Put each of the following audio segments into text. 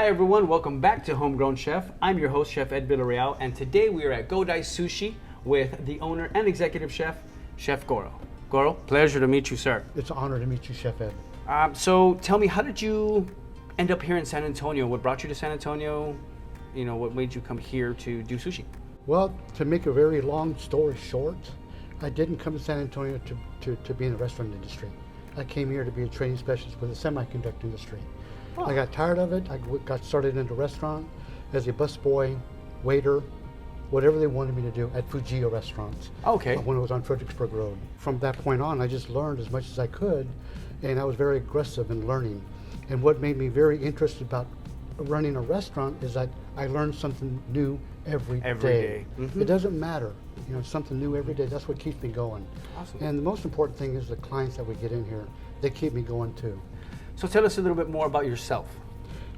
Hi everyone, welcome back to Homegrown Chef. I'm your host, Chef Ed Villarreal, and today we are at Godai Sushi with the owner and executive chef, Chef Goro. Goro, pleasure to meet you, sir. It's an honor to meet you, Chef Ed. So tell me, how did you end up here in San Antonio? What brought you to San Antonio? You know, what made you come here to do sushi? Well, to make a very long story short, I didn't come to San Antonio to be in the restaurant industry. I came here to be a training specialist with the semiconductor industry. Oh. I got tired of it. I got started in the restaurant as a busboy, waiter, whatever they wanted me to do at Fujio restaurants. Okay. When it was on Fredericksburg Road. From that point on, I just learned as much as I could, and I was very aggressive in learning. And what made me very interested about running a restaurant is that I learned something new every day. Mm-hmm. It doesn't matter, you know, something new every day. That's what keeps me going. Awesome. And the most important thing is the clients that we get in here. They keep me going too. So tell us a little bit more about yourself.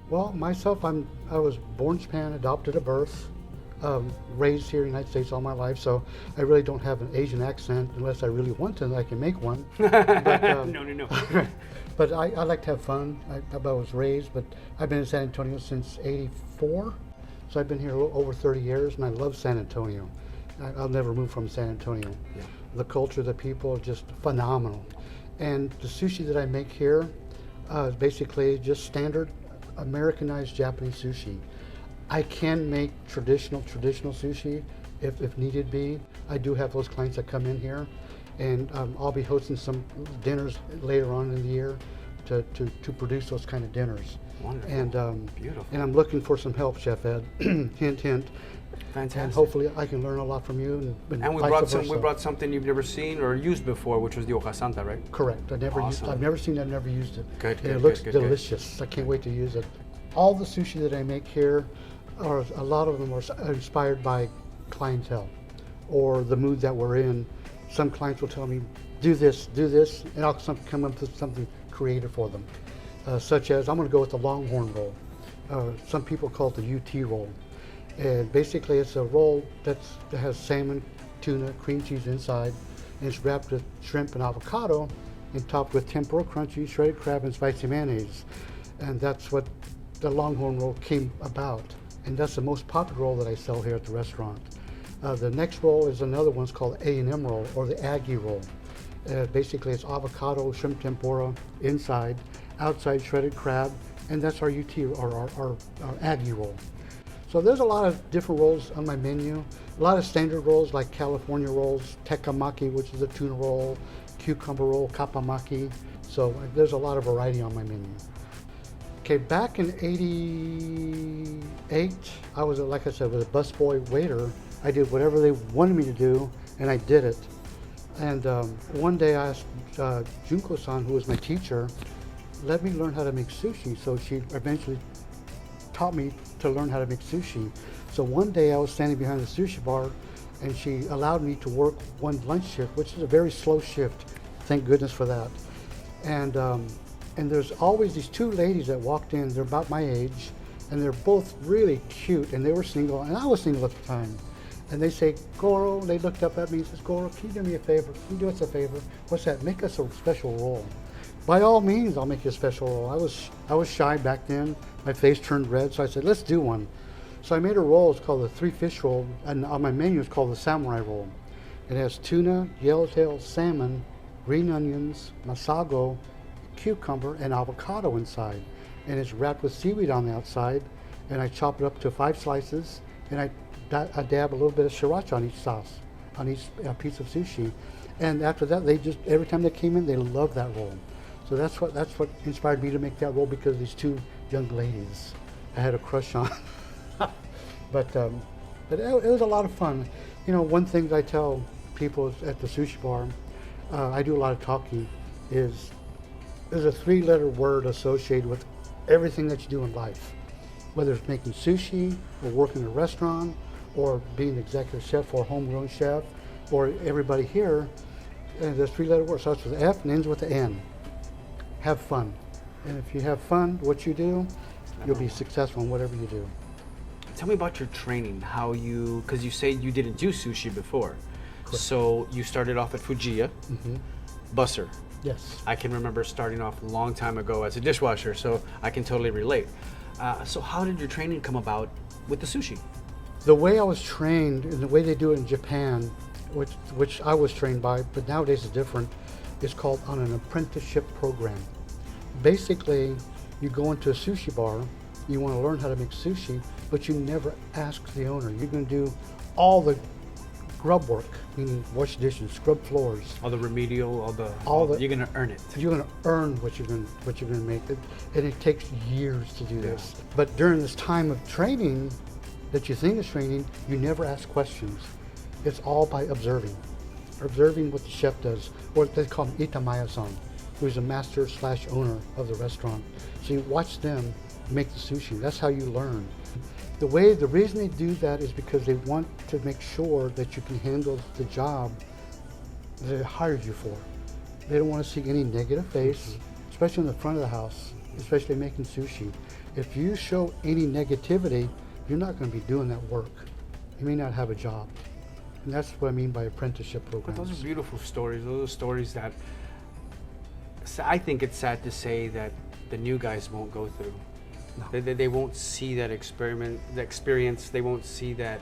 Well, myself, I was born in Japan, adopted at birth, raised here in the United States all my life, so I really don't have an Asian accent unless I really want to, I can make one. But, No. But I like to have fun. I was raised, but I've been in San Antonio since '84, so I've been here over 30 years, and I love San Antonio. I'll never move from San Antonio. Yeah. The culture, the people are just phenomenal. And the sushi that I make here is basically just standard Americanized Japanese sushi. I can make traditional sushi if needed be. I do have those clients that come in here, and I'll be hosting some dinners later on in the year to produce those kind of dinners. Wonderful. And beautiful. And I'm looking for some help, Chef Ed. Hint, hint. Fantastic. And hopefully I can learn a lot from you. And we brought something you've never seen or used before, which was the hoja santa, right? Correct. I've never seen it, I've never used it. Good, and it looks delicious. I can't wait to use it. All the sushi that I make here, a lot of them are inspired by clientele or the mood that we're in. Some clients will tell me, do this, and I'll come up with something creative for them. Such as, I'm going to go with the Longhorn roll. Some people call it the UT roll. And basically it's a roll that has salmon, tuna, cream cheese inside, and it's wrapped with shrimp and avocado and topped with tempura crunchy, shredded crab, and spicy mayonnaise. And that's what the Longhorn roll came about. And that's the most popular roll that I sell here at the restaurant. The next roll is another one, it's called A&M roll, or the Aggie roll. Basically it's avocado, shrimp tempura inside, outside shredded crab, and that's our UT, or our Aggie roll. So there's a lot of different rolls on my menu. A lot of standard rolls like California rolls, tekamaki, which is a tuna roll, cucumber roll, kapamaki. So there's a lot of variety on my menu. Okay, back in '88, I was, like I said, was a busboy waiter. I did whatever they wanted me to do, and I did it. And one day I asked Junko-san, who was my teacher, let me learn how to make sushi. So she eventually taught me to learn how to make sushi. So one day I was standing behind the sushi bar, and she allowed me to work one lunch shift, which is a very slow shift. Thank goodness for that. And there's always these two ladies that walked in. They're about my age, and they're both really cute, and they were single, and I was single at the time. And they say, Goro, they looked up at me and says, Goro, can you do me a favor? Can you do us a favor? What's that? Make us a special roll. By all means, I'll make you a special roll. I was shy back then. My face turned red, so I said, let's do one. So I made a roll. It's called the 3-fish roll, and on my menu it's called the samurai roll. It has tuna, yellowtail salmon, green onions, masago, cucumber, and avocado inside. And it's wrapped with seaweed on the outside, and I chop it up to 5 slices, and I dab a little bit of sriracha on each sauce, on each piece of sushi. And after that, they just, every time they came in, they loved that roll. So that's what inspired me to make that roll, because these two young ladies I had a crush on. but it was a lot of fun. You know, one thing that I tell people at the sushi bar, I do a lot of talking, is there's a 3-letter word associated with everything that you do in life. Whether it's making sushi, or working in a restaurant, or being executive chef or homegrown chef, or everybody here, and there's 3-letter words. Starts with F and ends with the N. Have fun. And if you have fun, what you do, you'll be successful in whatever you do. Tell me about your training, because you say you didn't do sushi before. Correct. So you started off at Fujiya, busser. Yes. I can remember starting off a long time ago as a dishwasher, so I can totally relate. So how did your training come about with the sushi? The way I was trained and the way they do it in Japan, which I was trained by, but nowadays it's different, is called on an apprenticeship program. Basically, you go into a sushi bar, you want to learn how to make sushi, but you never ask the owner. You're going to do all the grub work, meaning wash dishes, scrub floors. All the remedial, you're gonna earn it. You're gonna earn what you're gonna make, and it takes years to do this. But during this time of training, that you think is training, you never ask questions. It's all by observing what the chef does, or they call him Itamaya-san, who's a master / owner of the restaurant. So you watch them make the sushi. That's how you learn. The reason they do that is because they want to make sure that you can handle the job that they hired you for. They don't want to see any negative face, especially in the front of the house, especially making sushi. If you show any negativity, you're not going to be doing that work. You may not have a job. And that's what I mean by apprenticeship programs. But those are beautiful stories. Those are stories that I think it's sad to say that the new guys won't go through. No. They won't see that experience. They won't see that,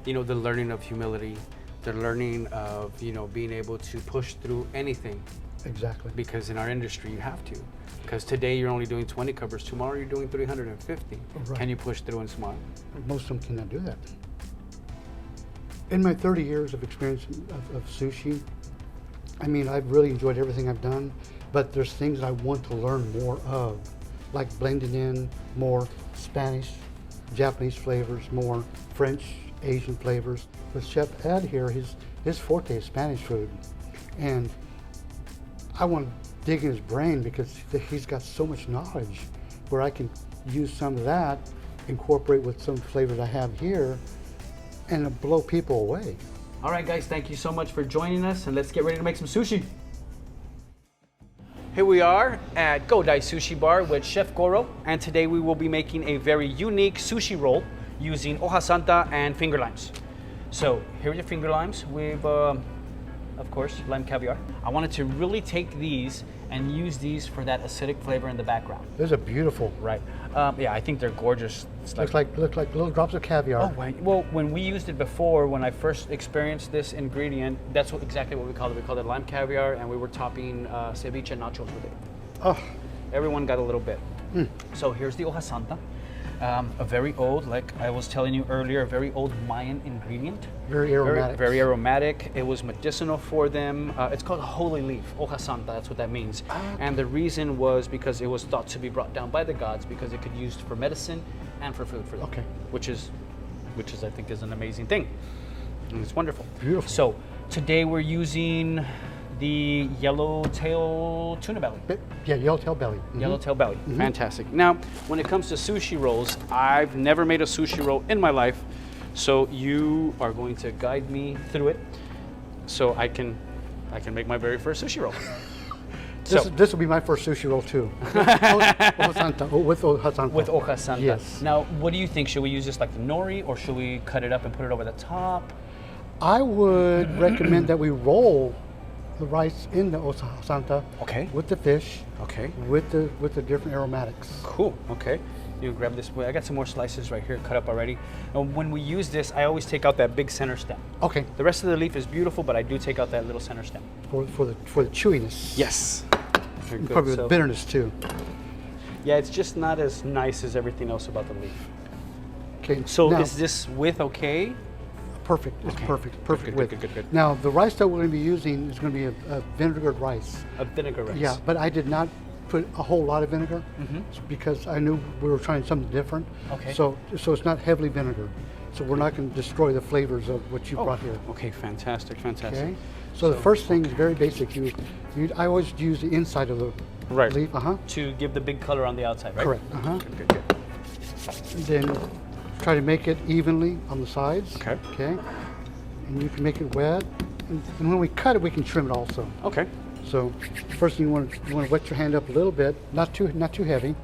the learning of humility, the learning of, being able to push through anything. Exactly. Because in our industry, you have to. Because today you're only doing 20 covers. Tomorrow you're doing 350. Right. Can you push through and smile? Most of them cannot do that. In my 30 years of experience of sushi, I've really enjoyed everything I've done, but there's things that I want to learn more of, like blending in more Spanish, Japanese flavors, more French, Asian flavors. With Chef Ed here, his forte is Spanish food. And I want to dig in his brain because he's got so much knowledge where I can use some of that, incorporate with some flavors I have here, and blow people away. All right, guys, thank you so much for joining us, and let's get ready to make some sushi. Here we are at Godai Sushi Bar with Chef Goro, and today we will be making a very unique sushi roll using hoja santa and finger limes. So here are your finger limes with, of course, lime caviar. I wanted to really take these and use these for that acidic flavor in the background. Those are beautiful. Right. Yeah, I think they're gorgeous. It's look like little drops of caviar. Oh, right. Well, when we used it before, when I first experienced this ingredient, that's exactly what we called it. We called it lime caviar, and we were topping ceviche nachos with it. Oh. Everyone got a little bit. So here's the hoja santa. A very old, like I was telling you earlier, a very old Mayan ingredient. Very aromatic. Very aromatic. It was medicinal for them. It's called holy leaf, hoja santa, that's what that means. And the reason was because it was thought to be brought down by the gods because it could be used for medicine and for food for them. Okay. Which is I think is an amazing thing. And it's wonderful. Beautiful. So today we're using the yellowtail tuna belly. Yeah, yellowtail belly. Yellowtail belly, fantastic. Now, when it comes to sushi rolls, I've never made a sushi roll in my life, so you are going to guide me through it, so I can make my very first sushi roll. This will be my first sushi roll too. Hoja santa, with hoja santa. With hoja santa. Yes. Now, what do you think? Should we use this like the nori, or should we cut it up and put it over the top? I would recommend that we roll the rice in the hoja santa. Okay. With the fish. Okay. With the different aromatics. Cool. Okay. You grab this. I got some more slices right here cut up already. And when we use this, I always take out that big center stem. Okay. The rest of the leaf is beautiful, but I do take out that little center stem. For the chewiness. Yes. Very good. Probably with bitterness too. Yeah, it's just not as nice as everything else about the leaf. Okay. So now, is this width okay? Perfect. It's Okay. perfect width. Good. Now the rice that we're going to be using is going to be a vinegar rice. A vinegar rice. Yeah, but I did not put a whole lot of vinegar because I knew we were trying something different. Okay. So it's not heavily vinegar. So we're not going to destroy the flavors of what you brought here. Okay, fantastic. Okay. So the first thing is very basic. I always use the inside of the leaf. To give the big color on the outside, right? Correct. Good. Then try to make it evenly on the sides. Okay. Okay. And you can make it wet. And when we cut it, we can trim it also. Okay. So first thing you want to wet your hand up a little bit, not too heavy.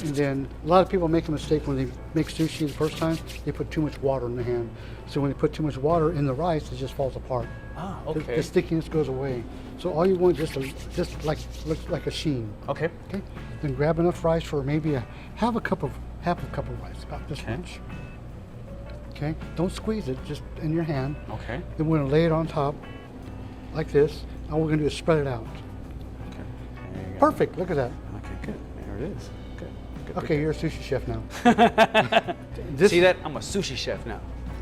And then a lot of people make a mistake when they make sushi the first time. They put too much water in the hand. So when they put too much water in the rice, it just falls apart. Ah, okay. The stickiness goes away. So all you want is just looks like a sheen. Okay. Okay. Then grab enough rice for maybe half a cup of rice, about this much. Okay, don't squeeze it, just in your hand. Okay. Then we're gonna lay it on top, like this. All we're gonna do is spread it out. Okay. There you go. Perfect, look at that. Okay, good. There it is. Good. Good. Okay, you're a sushi chef now. See that? I'm a sushi chef now.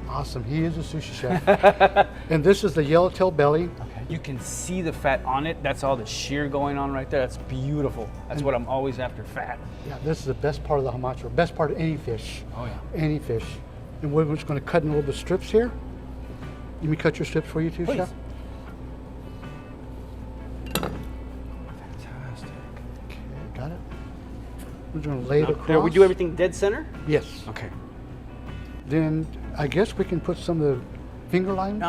Awesome, he is a sushi chef. And this is the yellowtail belly. Okay. You can see the fat on it. That's all the shear going on right there. That's beautiful. That's what I'm always after, fat. Yeah, this is the best part of the hamachi, best part of any fish. Oh yeah. Any fish. And we're just going to cut in a little bit of strips here. Let me cut your strips for you too, Please. Chef. Fantastic. Okay, got it. We're going to lay it across. Now, we do everything dead center? Yes. Okay. Then I guess we can put some of the finger lime.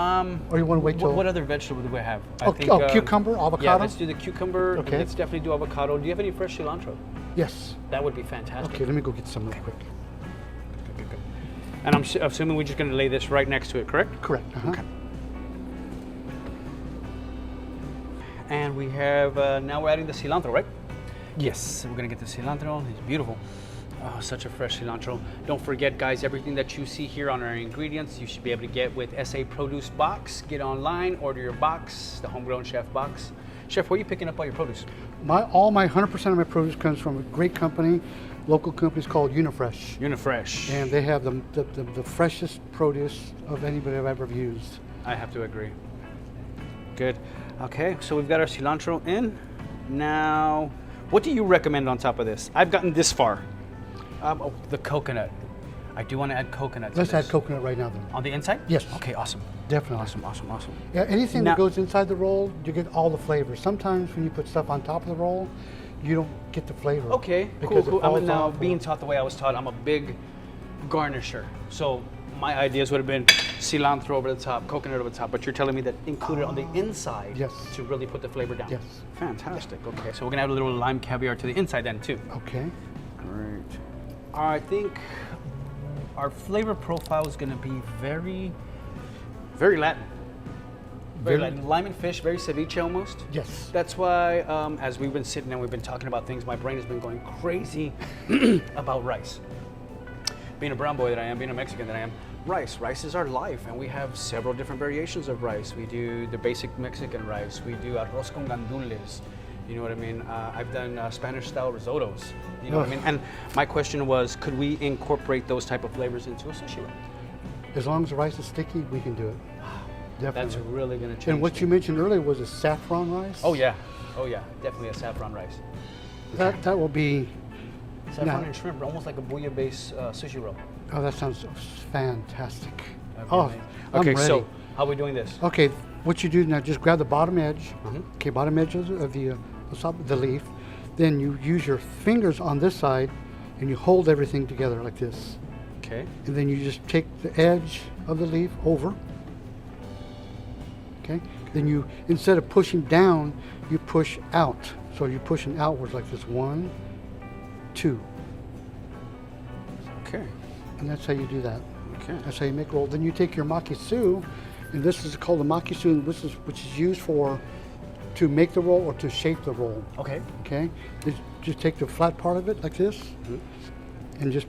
Or you want to wait till? What other vegetable do we have? Cucumber, avocado. Yeah, let's do the cucumber. Okay. Let's definitely do avocado. Do you have any fresh cilantro? Yes. That would be fantastic. Okay, let me go get some real quick. Good. And I'm assuming we're just going to lay this right next to it, correct? Correct. Okay. And we have, now we're adding the cilantro, right? Yes. So we're going to get the cilantro. It's beautiful. Oh, such a fresh cilantro. Don't forget, guys, everything that you see here on our ingredients, you should be able to get with SA Produce Box. Get online, order your box, the Homegrown Chef box. Chef, where are you picking up all your produce? All my 100% of my produce comes from a great company, local company called Unifresh. Unifresh. And they have the freshest produce of anybody I've ever used. I have to agree. Good. Okay, so we've got our cilantro in. Now, what do you recommend on top of this? I've gotten this far. The coconut. I do want to add coconut to Let's this. add coconut right now then. On the inside? Yes. Okay, awesome. Definitely. Awesome. Yeah, anything Now- that goes inside the roll, you get all the flavors. Sometimes when you put stuff on top of the roll, you don't get the flavor. Okay, because cool. it falls Now, off or- being taught the way I was taught, I'm a big garnisher. So my ideas would have been cilantro over the top, coconut over the top, but you're telling me that include it on the inside Yes. to really put the flavor down. Yes. Fantastic. Okay, so we're gonna add a little lime caviar to the inside then too. Okay. Great. I think our flavor profile is gonna be very Latin. Very Latin. Lime and fish, very ceviche almost. Yes. That's why, as we've been sitting and we've been talking about things, my brain has been going crazy about rice. Being a brown boy that I am, being a Mexican that I am, rice is our life, and we have several different variations of rice. We do the basic Mexican rice. We do arroz con gandules. You know what I mean? I've done Spanish-style risottos. You know what I mean? And my question was, could we incorporate those type of flavors into a sushi roll? As long as the rice is sticky, we can do it. Definitely. That's really going to change. And what you mentioned earlier was a saffron rice. Oh yeah, definitely a saffron rice. That will be. Saffron Now- and shrimp, almost like a bouilla-based sushi roll. Oh, that sounds fantastic. That'd be Oh, amazing. I'm Okay, ready. so how are we doing this? Okay, what you do now, just grab the bottom edge. Mhm. Okay, bottom edge of the leaf. Then you use your fingers on this side, and you hold everything together like this. Okay. And then you just take the edge of the leaf over. Okay. Then you, instead of pushing down, you push out. So you're pushing outwards like this. 1, 2. Okay. And that's how you do that. Okay. That's how you make roll. Then you take your makisu, and this is called the makisu, which is used to make the roll or to shape the roll. Okay. Okay. Just take the flat part of it like this, and just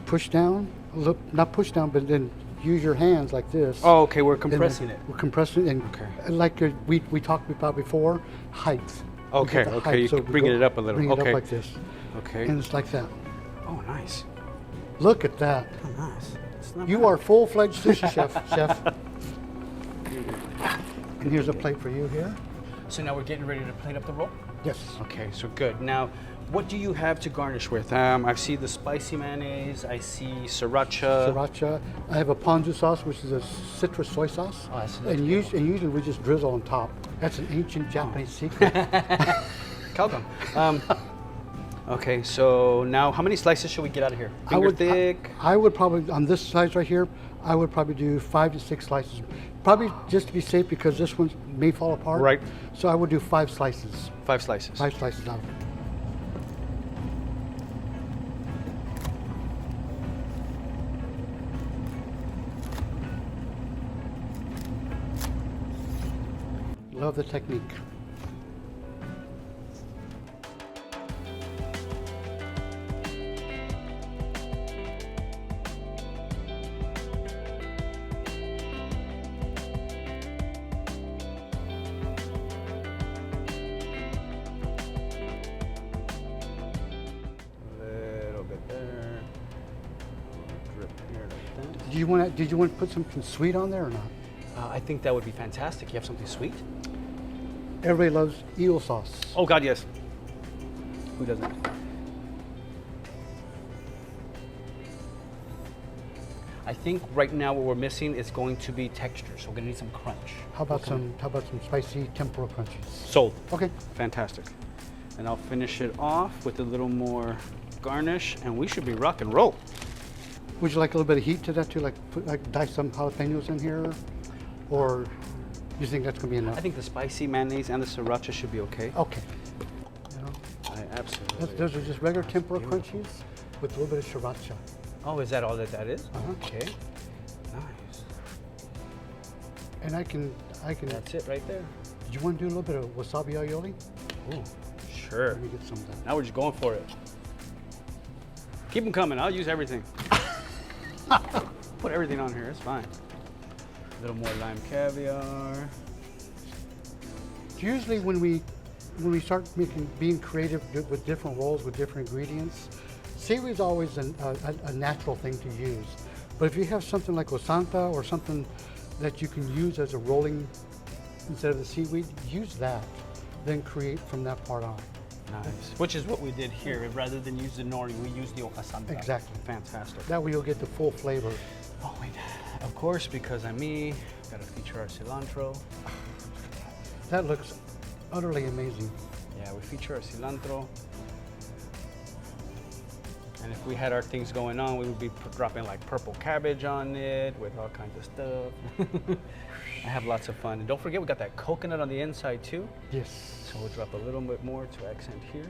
push down. Look, not push down, but then use your hands like this. Oh, okay. We're And compressing then it. We're compressing it, and Okay. like we talked about before, height. We Okay. get the Okay. height, You so keep we bringing go- it up a little. Bring it Okay. up like this, Okay. and it's like that. Oh, nice. Look at that. Oh, nice. It's not You bad. are full-fledged sushi chef. And here's a plate for you here. So now we're getting ready to plate up the roll. Yes. Okay. So good. Now, what do you have to garnish with? I see the spicy mayonnaise. I see sriracha. Sriracha. I have a ponzu sauce, which is a citrus soy sauce. Oh, that's and usually we just drizzle on top. That's an ancient Japanese secret. Calcon. Okay, so now how many slices should we get out of here? Finger thick? I would probably, on this size right here, I would probably do 5 to 6 slices. Probably just to be safe because this one may fall apart. Right. So I would do 5 slices. 5 slices. 5 slices out. Love the technique. Did you want to put something sweet on there or not? I think that would be fantastic. You have something sweet? Everybody loves eel sauce. Oh God, yes. Who doesn't? I think right now what we're missing is going to be texture, so we're gonna need some crunch. How about some spicy tempura crunchies? Sold. Okay. Fantastic. And I'll finish it off with a little more garnish, and we should be rock and roll. Would you like a little bit of heat to that too? Like dice some jalapenos in here, or you think that's gonna be enough? I think the spicy mayonnaise and the sriracha should be okay. Okay. You know, I absolutely. those are just regular tempura crunchies with a little bit of sriracha. Oh, is that all that is? Uh-huh. Okay. Nice. And I can. That's it right there. Do you want to do a little bit of wasabi aioli? Ooh, sure. Let me get some of that. Now we're just going for it. Keep them coming. I'll use everything. Put everything on here. It's fine. A little more lime caviar. Usually when we start being creative with different rolls with different ingredients, seaweed's always a natural thing to use. But if you have something like osanta or something that you can use as a rolling instead of the seaweed, use that. Then create from that part on. Nice. Which is what we did here. Rather than use the nori, we used the okasanta. Exactly. Fantastic. That way you'll get the full flavor. Oh, wait. Of course, because I'm me, gotta feature our cilantro. That looks utterly amazing. Yeah, we feature our cilantro. And if we had our things going on, we would be dropping like purple cabbage on it with all kinds of stuff. I have lots of fun. And don't forget, we got that coconut on the inside too. Yes. So we'll drop a little bit more to accent here.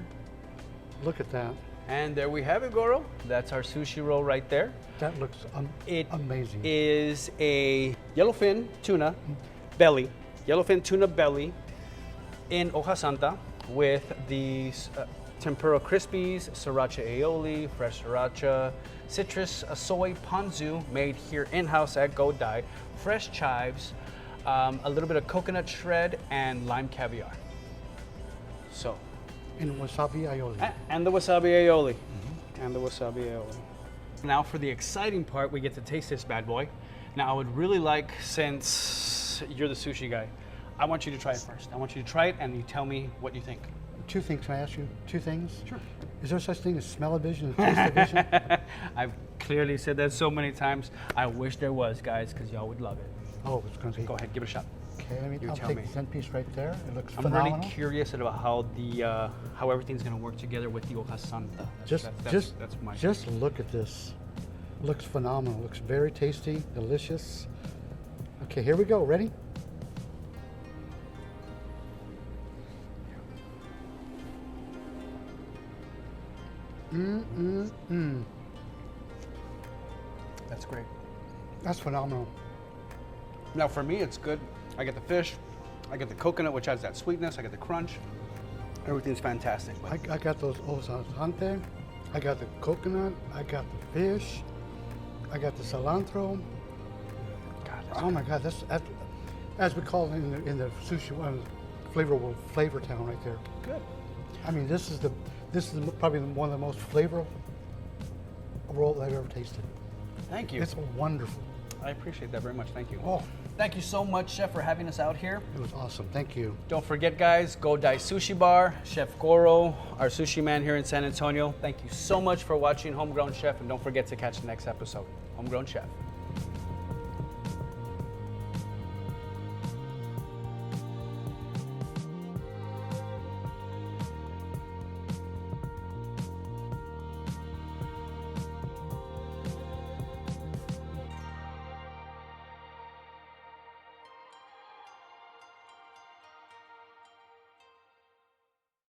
Look at that. And there we have it, Goro. That's our sushi roll right there. That looks amazing. It is a yellowfin tuna belly, yellowfin tuna belly in hoja santa with these tempura crispies, sriracha aioli, fresh sriracha, citrus soy ponzu made here in-house at Godai, fresh chives, a little bit of coconut shred, and lime caviar. So. And wasabi aioli. And the wasabi aioli. Mm-hmm. And the wasabi aioli. Now for the exciting part, we get to taste this bad boy. Now I would really like, since you're the sushi guy, I want you to try it first. I want you to try it and you tell me what you think. Two things. Can I ask you two things? Sure. Is there such thing as smell-o-vision and taste-o-vision? I've clearly said that so many times. I wish there was, guys, because y'all would love it. Oh, it's going to be. Go ahead, give it a shot. Okay, You I'll tell take me. the centerpiece right there. It looks I'm phenomenal. really curious about how the how everything's going to work together with the hoja santa. That's my Just look at this. Looks phenomenal. Looks very tasty, delicious. Okay, here we go. Ready? That's great. That's phenomenal. Now for me, it's good. I get the fish, I get the coconut, which has that sweetness, I get the crunch. Everything's fantastic. I got those osante, I got the coconut, I got the fish, I got the cilantro. God, Oh my God, that's as we call it in the sushi flavor world, flavor town right there. good. I mean, this is probably one of the most flavorful roll I've ever tasted. Thank you. It's wonderful. I appreciate that very much. Thank you. Oh, Thank you so much, Chef, for having us out here. it was awesome. Thank you. Don't forget, guys, Godai Sushi Bar, Chef Goro, our sushi man here in San Antonio. Thank you so much for watching Homegrown Chef, and don't forget to catch the next episode. Homegrown Chef.